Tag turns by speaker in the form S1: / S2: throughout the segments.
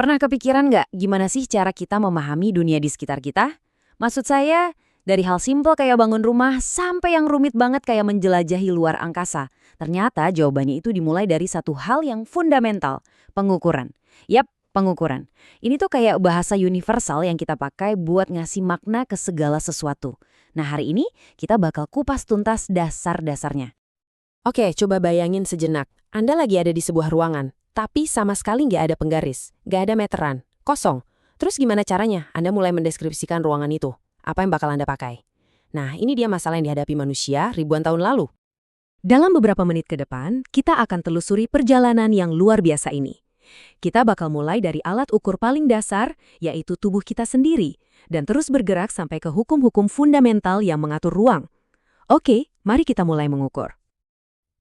S1: Pernah kepikiran nggak gimana sih cara kita memahami dunia di sekitar kita? Maksud saya, dari hal simpel kayak bangun rumah sampai yang rumit banget kayak menjelajahi luar angkasa. Ternyata jawabannya itu dimulai dari satu hal yang fundamental, pengukuran. Yap, pengukuran. Ini tuh kayak bahasa universal yang kita pakai buat ngasih makna ke segala sesuatu. Nah hari ini kita bakal kupas tuntas dasar-dasarnya.
S2: Oke, coba bayangin sejenak. Anda lagi ada di sebuah ruangan, tapi sama sekali nggak ada penggaris, nggak ada meteran, kosong. Terus gimana caranya Anda mulai mendeskripsikan ruangan itu? Apa yang bakal Anda pakai? Nah, ini dia masalah yang dihadapi manusia ribuan tahun lalu.
S3: Dalam beberapa menit ke depan, kita akan telusuri perjalanan yang luar biasa ini. Kita bakal mulai dari alat ukur paling dasar, yaitu tubuh kita sendiri, dan terus bergerak sampai ke hukum-hukum fundamental yang mengatur ruang. Oke, mari kita mulai mengukur.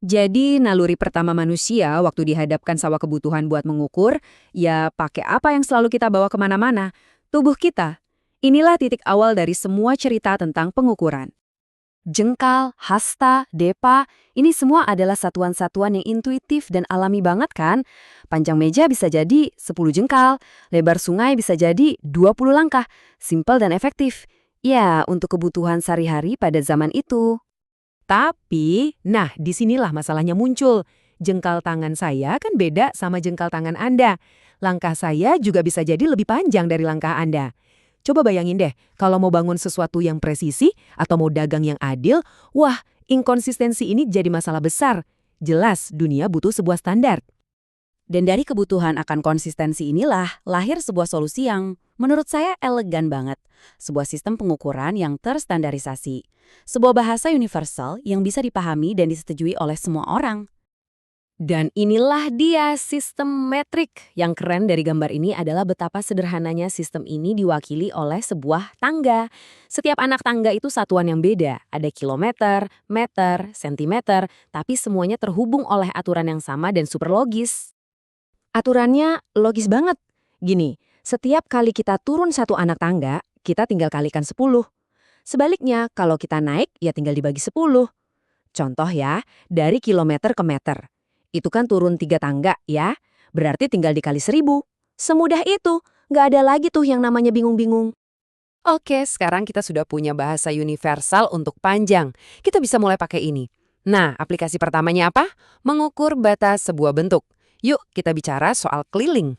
S1: Jadi naluri pertama manusia waktu dihadapkan sama kebutuhan buat mengukur, ya pakai apa yang selalu kita bawa kemana-mana? Tubuh kita. Inilah titik awal dari semua cerita tentang pengukuran. Jengkal, hasta, depa, ini semua adalah satuan-satuan yang intuitif dan alami banget kan? Panjang meja bisa jadi 10 jengkal, lebar sungai bisa jadi 20 langkah, simpel dan efektif. Ya, untuk kebutuhan sehari-hari pada zaman itu.
S3: Tapi, nah disinilah masalahnya muncul. Jengkal tangan saya kan beda sama jengkal tangan Anda. Langkah saya juga bisa jadi lebih panjang dari langkah Anda. Coba bayangin deh, kalau mau bangun sesuatu yang presisi atau mau dagang yang adil, wah, inkonsistensi ini jadi masalah besar. Jelas, dunia butuh sebuah standar.
S1: Dan dari kebutuhan akan konsistensi inilah lahir sebuah solusi yang menurut saya elegan banget. Sebuah sistem pengukuran yang terstandarisasi. Sebuah bahasa universal yang bisa dipahami dan disetujui oleh semua orang. Dan inilah dia sistem metrik. Yang keren dari gambar ini adalah betapa sederhananya sistem ini diwakili oleh sebuah tangga. Setiap anak tangga itu satuan yang beda. Ada kilometer, meter, sentimeter, tapi semuanya terhubung oleh aturan yang sama dan super logis.
S3: Aturannya logis banget. Gini, setiap kali kita turun satu anak tangga, kita tinggal kalikan 10. Sebaliknya, kalau kita naik, ya tinggal dibagi 10. Contoh ya, dari kilometer ke meter. Itu kan turun 3 tangga ya, berarti tinggal dikali 1000. Semudah itu, nggak ada lagi tuh yang namanya bingung-bingung.
S2: Oke, sekarang kita sudah punya bahasa universal untuk panjang. Kita bisa mulai pakai ini. Nah, aplikasi pertamanya apa? Mengukur batas sebuah bentuk. Yuk, kita bicara soal keliling.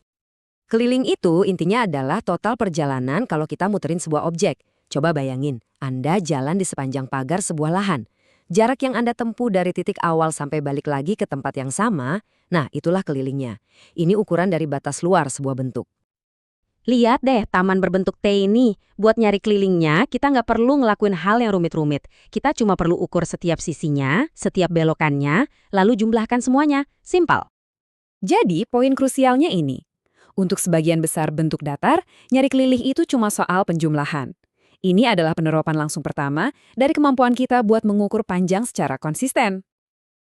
S3: Keliling itu intinya adalah total perjalanan kalau kita muterin sebuah objek. Coba bayangin, Anda jalan di sepanjang pagar sebuah lahan. Jarak yang Anda tempuh dari titik awal sampai balik lagi ke tempat yang sama, nah itulah kelilingnya. Ini ukuran dari batas luar sebuah bentuk. Lihat deh taman berbentuk T ini. Buat nyari kelilingnya, kita nggak perlu ngelakuin hal yang rumit-rumit. Kita cuma perlu ukur setiap sisinya, setiap belokannya, lalu jumlahkan semuanya. Simpel.
S1: Jadi poin krusialnya ini. Untuk sebagian besar bentuk datar, nyari keliling itu cuma soal penjumlahan. Ini adalah penerapan langsung pertama dari kemampuan kita buat mengukur panjang secara konsisten.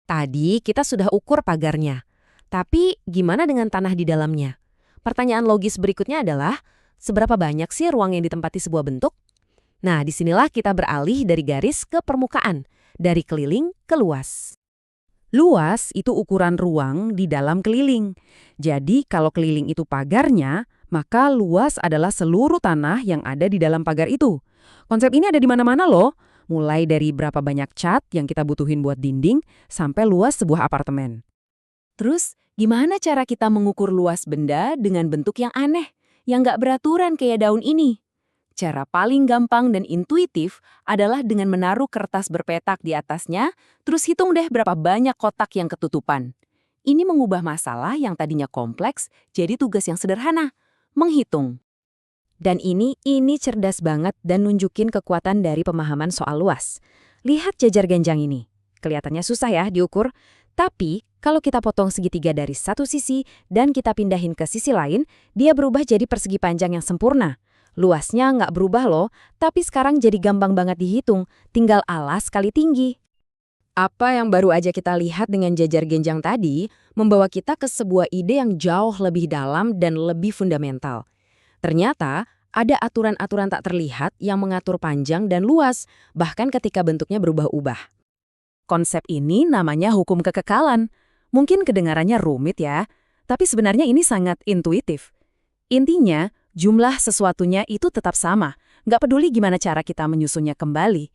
S3: Tadi kita sudah ukur pagarnya. Tapi gimana dengan tanah di dalamnya? Pertanyaan logis berikutnya adalah, seberapa banyak sih ruang yang ditempati sebuah bentuk? Nah, disinilah kita beralih dari garis ke permukaan, dari keliling ke luas. Luas itu ukuran ruang di dalam keliling. Jadi kalau keliling itu pagarnya, maka luas adalah seluruh tanah yang ada di dalam pagar itu. Konsep ini ada di mana-mana loh, mulai dari berapa banyak cat yang kita butuhin buat dinding, sampai luas sebuah apartemen. Terus, gimana cara kita mengukur luas benda dengan bentuk yang aneh, yang nggak beraturan kayak daun ini? Cara paling gampang dan intuitif adalah dengan menaruh kertas berpetak di atasnya, terus hitung deh berapa banyak kotak yang ketutupan. Ini mengubah masalah yang tadinya kompleks jadi tugas yang sederhana, menghitung. Dan ini cerdas banget dan nunjukin kekuatan dari pemahaman soal luas. Lihat jajar genjang ini. Kelihatannya susah ya diukur, tapi kalau kita potong segitiga dari satu sisi dan kita pindahin ke sisi lain, dia berubah jadi persegi panjang yang sempurna. Luasnya nggak berubah loh, tapi sekarang jadi gampang banget dihitung, tinggal alas kali tinggi. Apa yang baru aja kita lihat dengan jajar genjang tadi, membawa kita ke sebuah ide yang jauh lebih dalam dan lebih fundamental. Ternyata, ada aturan-aturan tak terlihat yang mengatur panjang dan luas, bahkan ketika bentuknya berubah-ubah. Konsep ini namanya hukum kekekalan. Mungkin kedengarannya rumit ya, tapi sebenarnya ini sangat intuitif.
S1: Intinya, jumlah sesuatunya itu tetap sama. Nggak peduli gimana cara kita menyusunnya kembali.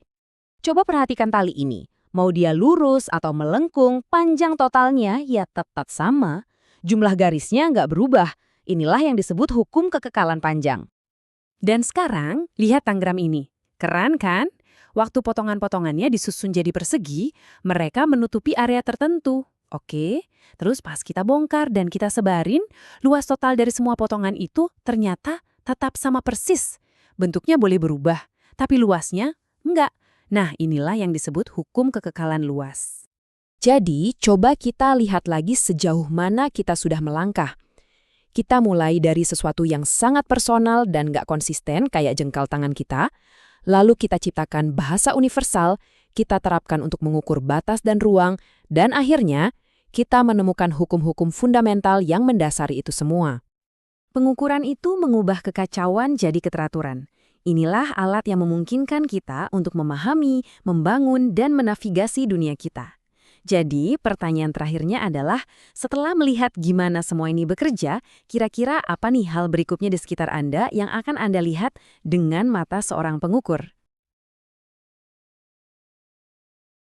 S3: Coba perhatikan tali ini. Mau dia lurus atau melengkung, panjang totalnya ya tetap sama. Jumlah garisnya nggak berubah. Inilah yang disebut hukum kekekalan panjang. Dan sekarang, lihat tanggram ini. Keren kan? Waktu potongan-potongannya disusun jadi persegi, mereka menutupi area tertentu. Oke, terus pas kita bongkar dan kita sebarin, luas total dari semua potongan itu ternyata tetap sama persis. Bentuknya boleh berubah, tapi luasnya enggak. Nah, inilah yang disebut hukum kekekalan luas.
S2: Jadi, coba kita lihat lagi sejauh mana kita sudah melangkah. Kita mulai dari sesuatu yang sangat personal dan nggak konsisten kayak jengkal tangan kita, lalu kita ciptakan bahasa universal, kita terapkan untuk mengukur batas dan ruang, dan akhirnya kita menemukan hukum-hukum fundamental yang mendasari itu semua.
S3: Pengukuran itu mengubah kekacauan jadi keteraturan. Inilah alat yang memungkinkan kita untuk memahami, membangun, dan menavigasi dunia kita. Jadi, pertanyaan terakhirnya adalah, setelah melihat gimana semua ini bekerja, kira-kira apa nih hal berikutnya di sekitar Anda yang akan Anda lihat dengan mata seorang pengukur?